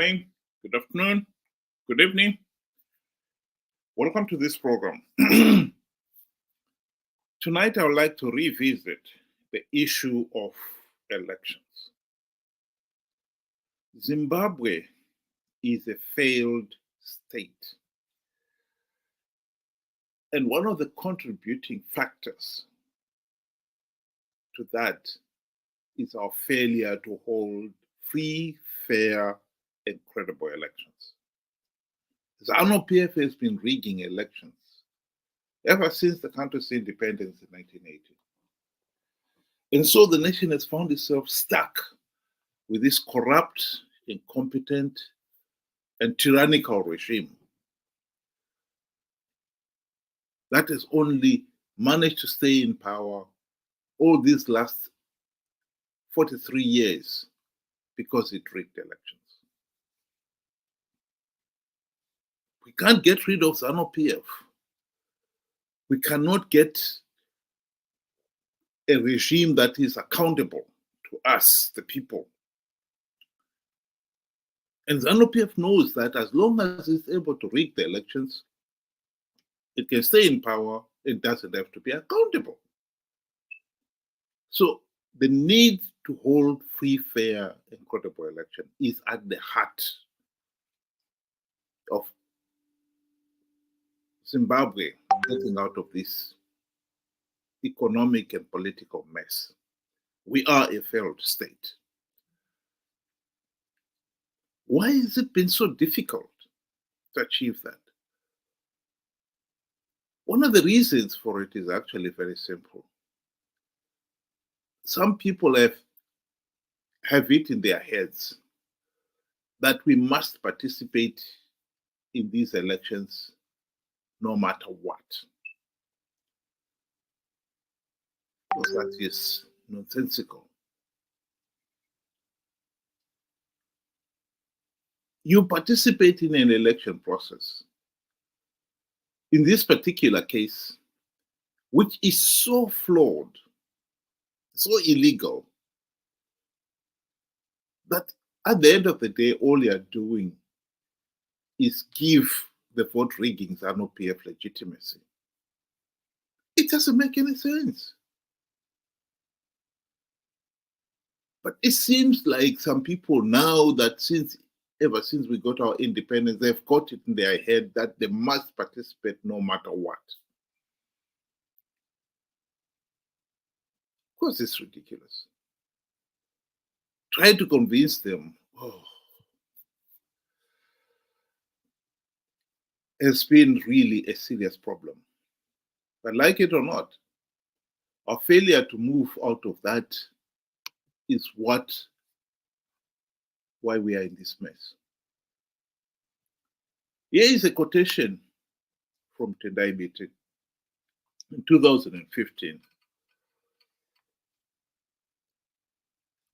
morning, good afternoon, good evening. Welcome to this program. Tonight, I would like to revisit the issue of elections. Zimbabwe is a failed state. And one of the contributing factors to that is our failure to hold free, fair, and credible elections. Zanu PF has been rigging elections ever since the country's independence in 1980. And so the nation has found itself stuck with this corrupt, incompetent, and tyrannical regime that has only managed to stay in power all these last 43 years because it rigged elections. We can't get rid of Zanu PF. We cannot get a regime that is accountable to us, the people. And Zanu PF knows that as long as it's able to rig the elections, it can stay in power, it doesn't have to be accountable. So the need to hold free, fair, and credible election is at the heart of Zimbabwe getting out of this economic and political mess. We are a failed state. Why has it been so difficult to achieve that? One of the reasons for it is actually very simple. Some people have it in their heads that we must participate in these elections no matter what. Because that is nonsensical. You participate in an election process. In this particular case, which is so flawed, so illegal, that at the end of the day, all you're doing is give the vote rigging Zanu PF legitimacy. It doesn't make any sense. But it seems like some people now that ever since we got our independence, they've got it in their head that they must participate no matter what. Of course, it's ridiculous. Try to convince them, has been really a serious problem. But like it or not, our failure to move out of that is why we are in this mess. Here is a quotation from Tendai Biti in 2015.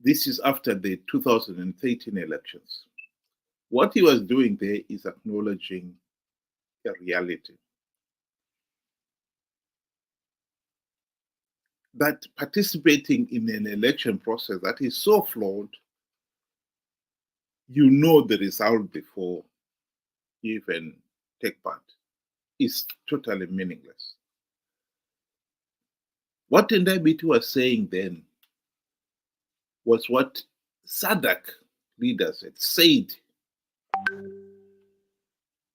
This is after the 2013 elections. What he was doing there is acknowledging a reality. That participating in an election process that is so flawed, you know the result before you even take part, is totally meaningless. What Tendai Biti was saying then was what SADC leaders had said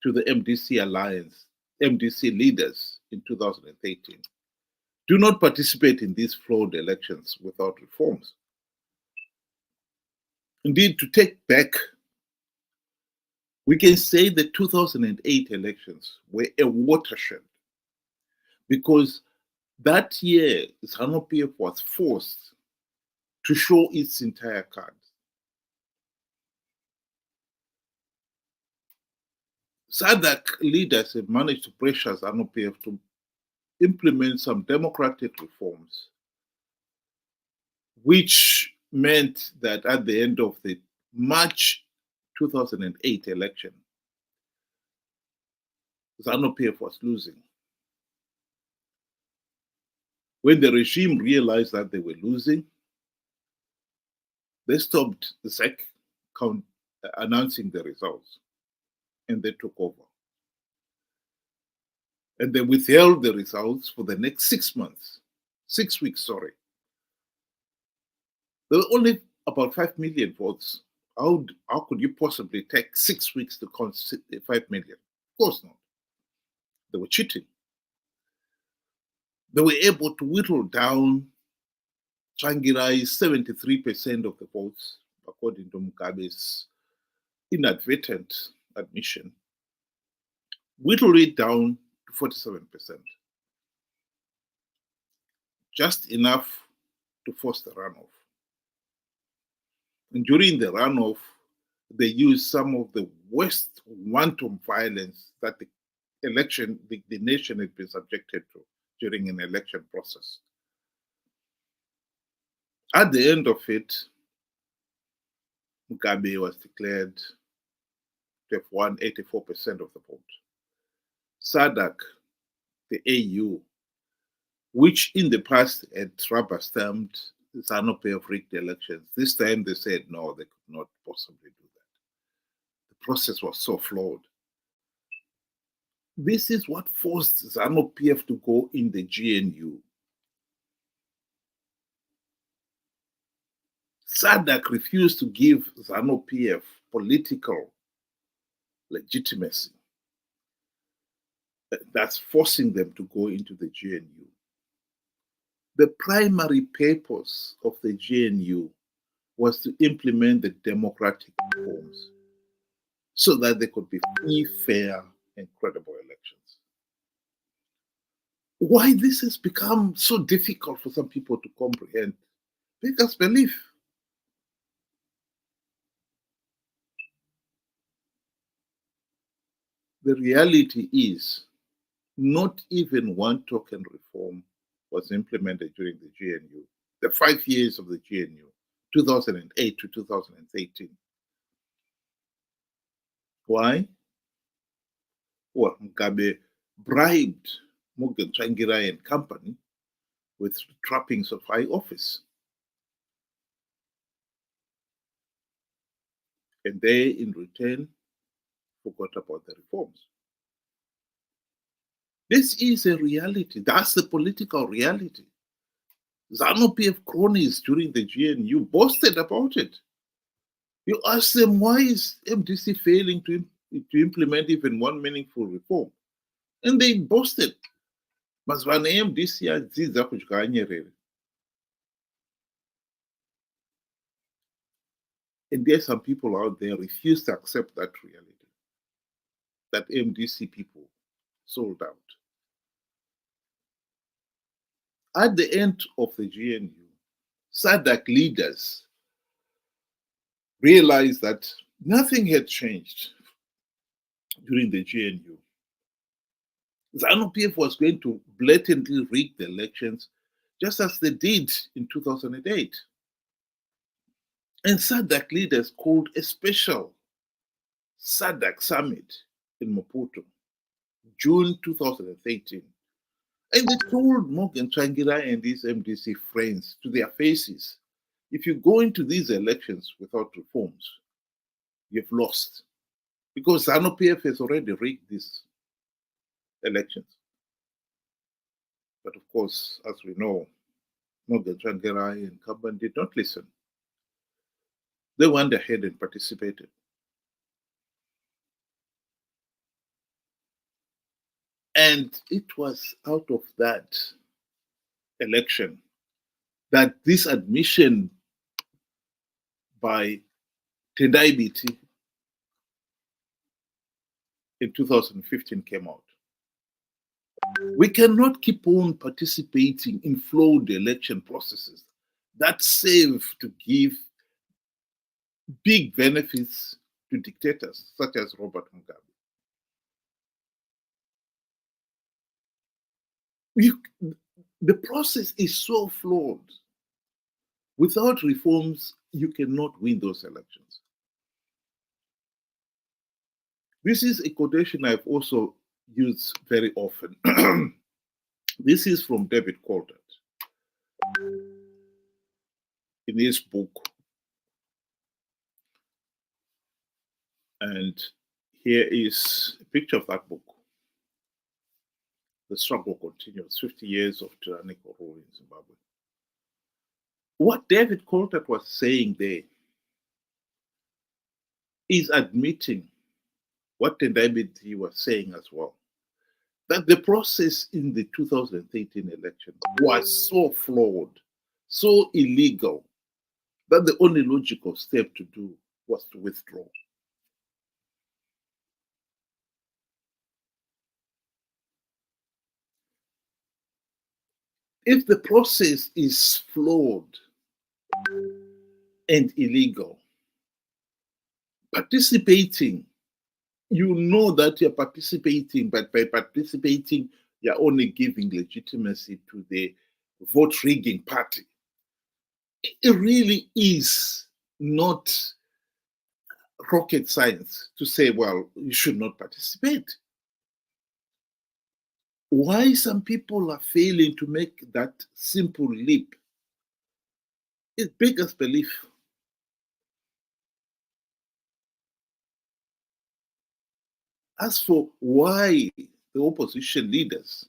to the MDC alliance, MDC leaders in 2018. Do not participate in these flawed elections without reforms. Indeed, to take back, we can say the 2008 elections were a watershed because that year, Zanu PF was forced to show its entire card. SADC leaders have managed to pressure Zanu PF to implement some democratic reforms, which meant that at the end of the March 2008 election, Zanu PF was losing. When the regime realized that they were losing, they stopped the SEC announcing the results, and they took over. And they withheld the results for the next 6 months, 6 weeks, sorry. There were only about 5 million votes. How could you possibly take 6 weeks to count 5 million? Of course not. They were cheating. They were able to whittle down, triangulate 73% of the votes, according to Mugabe's inadvertent admission, whittle it down to 47%. Just enough to force the runoff. And during the runoff, they used some of the worst wanton violence that the nation had been subjected to during an election process. At the end of it, Mugabe was declared to have won 84% of the vote. SADC, the AU, which in the past had rubber-stamped Zanu PF rigged elections, this time they said no, they could not possibly do that. The process was so flawed. This is what forced Zanu PF to go in the GNU. SADC refused to give Zanu PF political legitimacy. That's forcing them to go into the GNU. The primary purpose of the GNU was to implement the democratic reforms so that there could be free, fair, and credible elections. Why this has become so difficult for some people to comprehend? Because belief. The reality is, not even one token reform was implemented during the GNU. The 5 years of the GNU, 2008 to 2013. Why? Well, Mugabe bribed Morgan Tsvangirai and company with trappings of high office. And they, in return, forgot about the reforms. This is a reality. That's the political reality. Zanu PF cronies during the GNU boasted about it. You ask them, why is MDC failing to implement even one meaningful reform? And they boasted. Mazvane MDC adziza kudyanyerere. And there are some people out there refuse to accept that reality, that MDC people sold out. At the end of the GNU, SADC leaders realized that nothing had changed during the GNU. Zanu PF was going to blatantly rig the elections just as they did in 2008. And SADC leaders called a special SADC summit in Maputo, June 2013. And they told Morgan Tsvangirai and his MDC friends to their faces, if you go into these elections without reforms, you've lost. Because Zanu PF has already rigged these elections. But of course, as we know, Morgan Tsvangirai and company did not listen. They went ahead and participated. And it was out of that election that this admission by Tendai Biti in 2015 came out. We cannot keep on participating in flawed election processes that serve to give big benefits to dictators such as Robert Mugabe. The process is so flawed. Without reforms, you cannot win those elections. This is a quotation I've also used very often. This is from David Coltart in his book, And here is a picture of that book. The struggle continues, 50 years of tyrannical rule in Zimbabwe. What David Coltart was saying there is admitting what Tendai Biti was saying as well, that the process in the 2013 election was so flawed, so illegal, that the only logical step to do was to withdraw. If the process is flawed and illegal, participating, you know that you're participating, but by participating, you're only giving legitimacy to the vote rigging party. It really is not rocket science to say, well, you should not participate. Why some people are failing to make that simple leap, it beggars belief. As for why the opposition leaders,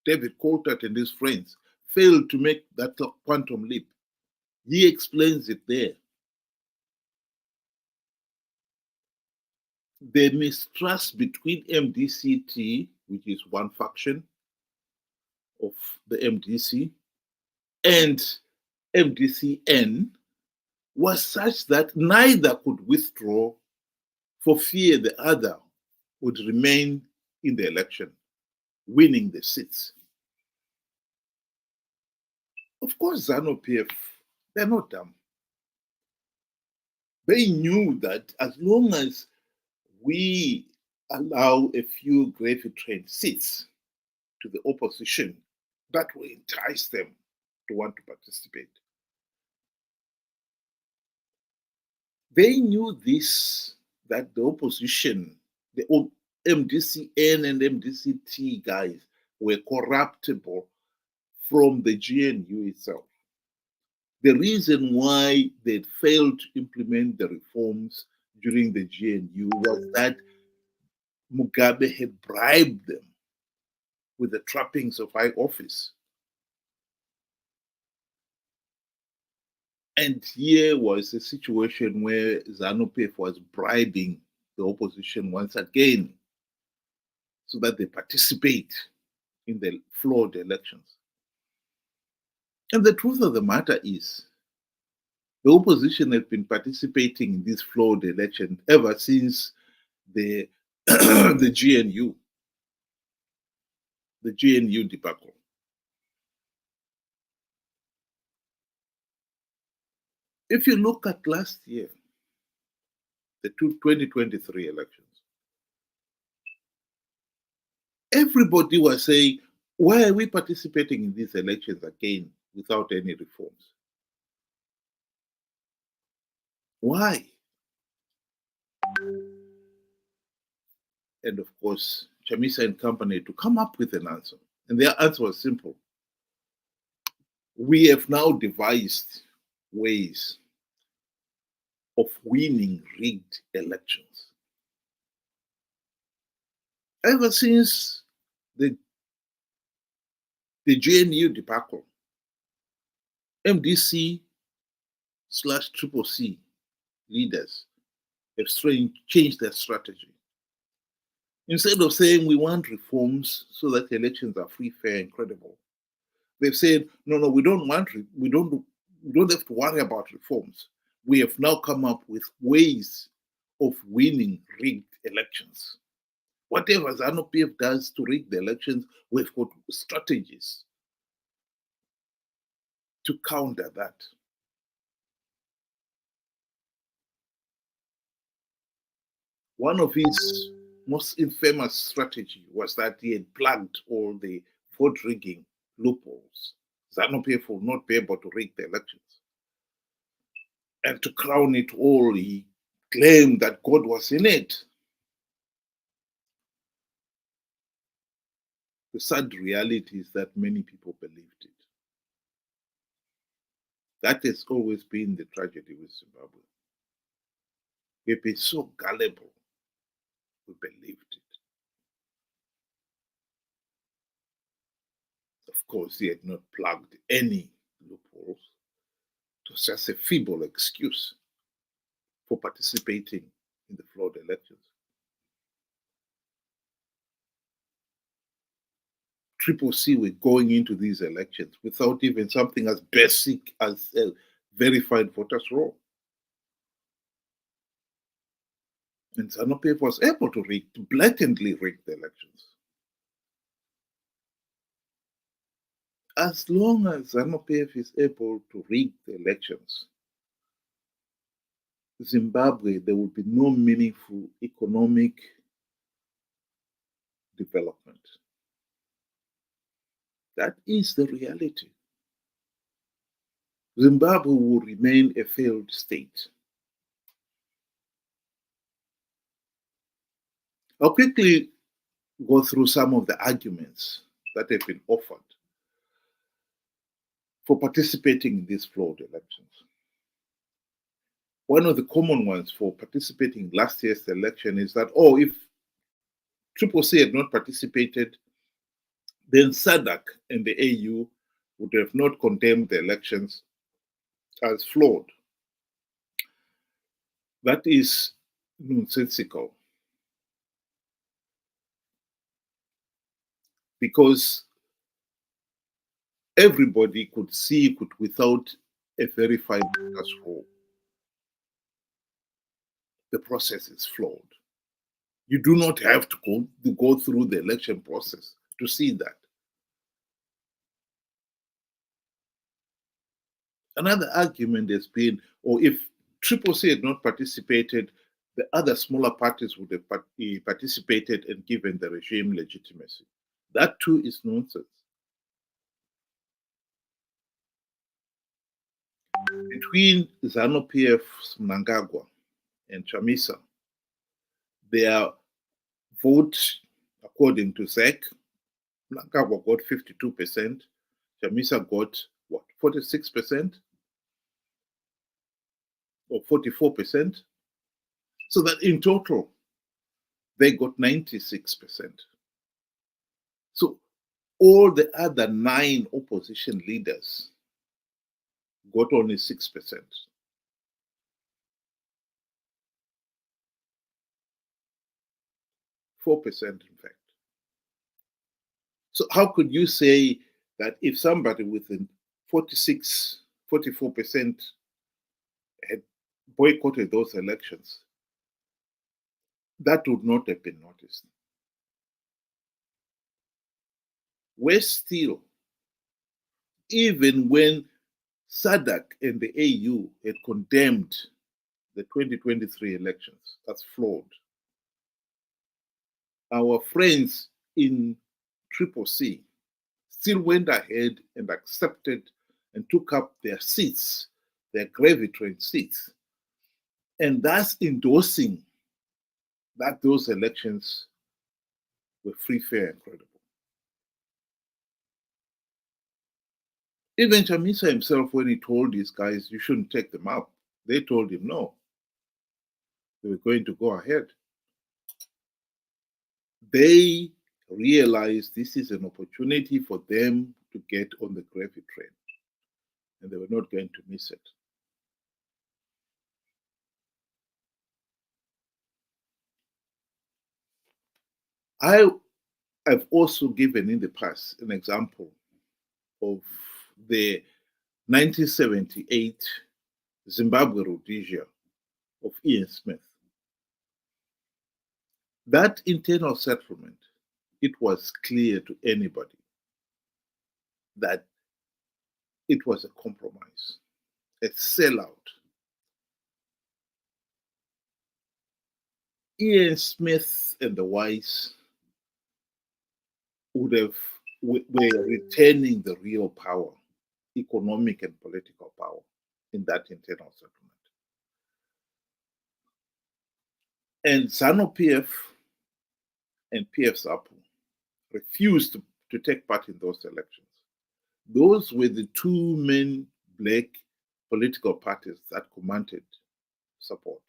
David Coltart and his friends, failed to make that quantum leap, he explains it there. The mistrust between MDCT, which is one faction of the MDC, and MDCN was such that neither could withdraw for fear the other would remain in the election, winning the seats. Of course, Zanu PF, they're not dumb. They knew that as long as we allow a few gravy train seats to the opposition, that will entice them to want to participate. They knew this, that the opposition, the MDCN and MDCT guys, were corruptible from the GNU itself. The reason why they failed to implement the reforms during the GNU was that Mugabe had bribed them with the trappings of high office. And here was a situation where Zanu PF was bribing the opposition once again so that they participate in the flawed elections. And the truth of the matter is, the opposition has been participating in these flawed elections ever since the the GNU debacle. If you look at last year, the 2023 elections, everybody was saying, why are we participating in these elections again without any reforms? Why? And of course, Chamisa and company to come up with an answer. And their answer was simple. We have now devised ways of winning rigged elections. Ever since the GNU debacle, MDC / Triple C leaders have changed their strategy. Instead of saying we want reforms so that the elections are free, fair, and credible, they've said, no, we don't have to worry about reforms. We have now come up with ways of winning rigged elections. Whatever Zanu PF does to rig the elections, we've got strategies to counter that. One of his most infamous strategy was that he had plugged all the vote rigging loopholes. Zanu PF will not be able to rig the elections. And to crown it all, he claimed that God was in it. The sad reality is that many people believed it. That has always been the tragedy with Zimbabwe. We've been so gullible We believed it. Of course, he had not plugged any loopholes. It was just a feeble excuse for participating in the flawed elections. Triple C were going into these elections without even something as basic as a verified voters roll. And Zanu PF was able to blatantly rig the elections. As long as Zanu PF is able to rig the elections, Zimbabwe, there will be no meaningful economic development. That is the reality. Zimbabwe will remain a failed state. I'll quickly go through some of the arguments that have been offered for participating in these flawed elections. One of the common ones for participating in last year's election is that, oh, if Triple C had not participated, then SADC and the AU would have not condemned the elections as flawed. That is nonsensical. Because everybody could see it without a verified voters roll. The process is flawed. You do not have to go through the election process to see that. Another argument has been, or if Triple C had not participated, the other smaller parties would have participated and given the regime legitimacy. That too is nonsense. Between Zanu PF's Mnangagwa and Chamisa, their vote, according to ZEC, Mnangagwa got 52%, Chamisa got what, 46%? Or 44%? So that in total, they got 96%. So all the other 9 opposition leaders got only 6%. 4%, in fact. So how could you say that if somebody with 44% had boycotted those elections, that would not have been noticed? Worse still, even when SADC and the AU had condemned the 2023 elections as flawed, our friends in Triple C still went ahead and accepted and took up their seats, their gravy train seats, and thus endorsing that those elections were free, fair, and credible. Even Chamisa himself, when he told these guys, you shouldn't take them up, they told him no. They were going to go ahead. They realized this is an opportunity for them to get on the gravy train, and they were not going to miss it. I've also given in the past an example of the 1978 Zimbabwe Rhodesia of Ian Smith. That internal settlement, it was clear to anybody that it was a compromise, a sellout. Ian Smith and the Wise were retaining the real power, economic and political power, in that internal settlement. And Zanu PF and PF ZAPU refused to take part in those elections. Those were the 2 main black political parties that commanded support.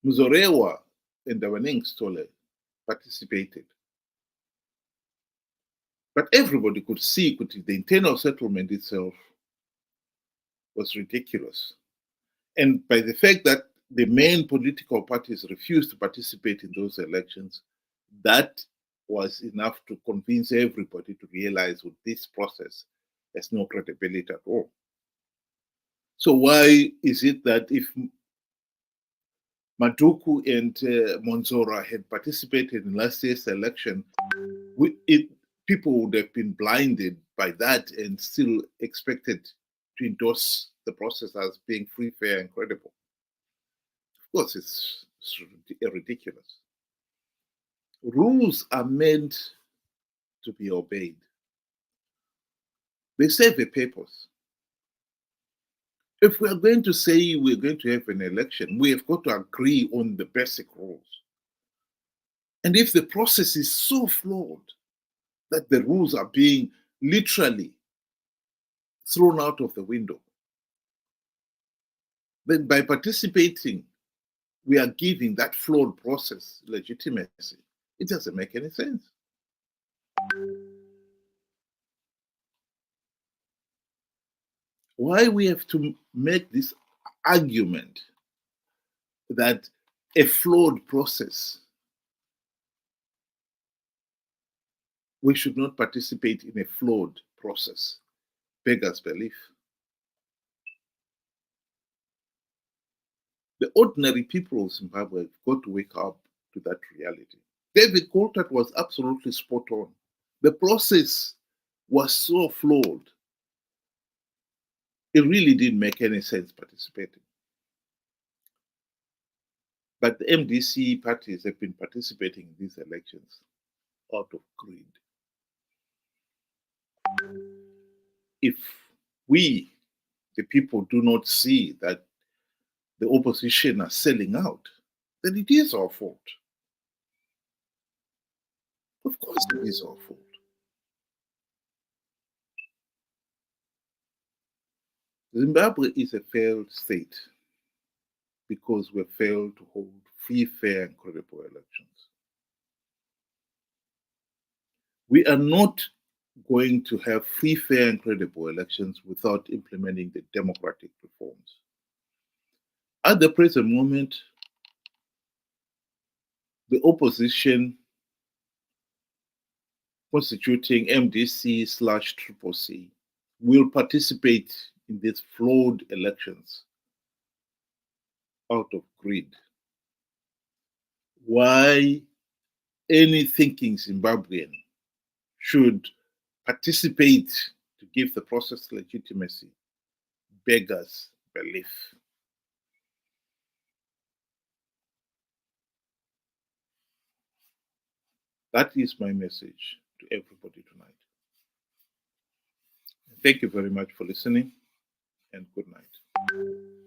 Muzorewa and Dawaneng Stole participated. But everybody could see that the internal settlement itself was ridiculous. And by the fact that the main political parties refused to participate in those elections, that was enough to convince everybody to realize that this process has no credibility at all. So why is it that if Maduku and Monzora had participated in last year's election, people would have been blinded by that and still expected to endorse the process as being free, fair, and credible? Of course, it's ridiculous. Rules are meant to be obeyed. They serve a purpose. If we are going to say we're going to have an election, we have got to agree on the basic rules. And if the process is so flawed that the rules are being literally thrown out of the window, then by participating, we are giving that flawed process legitimacy. It doesn't make any sense. Why we have to make this argument that a flawed process, we should not participate in a flawed process, beggars belief. The ordinary people of Zimbabwe have got to wake up to that reality. David Coltart was absolutely spot on. The process was so flawed, it really didn't make any sense participating. But the MDC parties have been participating in these elections out of greed. If we, the people, do not see that the opposition are selling out, then it is our fault. Of course, it is our fault. Zimbabwe is a failed state because we failed to hold free, fair, and credible elections. We are not going to have free, fair, and credible elections without implementing the democratic reforms. At the present moment, the opposition constituting MDC/CCC will participate in these flawed elections out of greed. Why any thinking Zimbabwean should participate to give the process legitimacy beggars belief. That is my message to everybody tonight. Thank you very much for listening, and good night.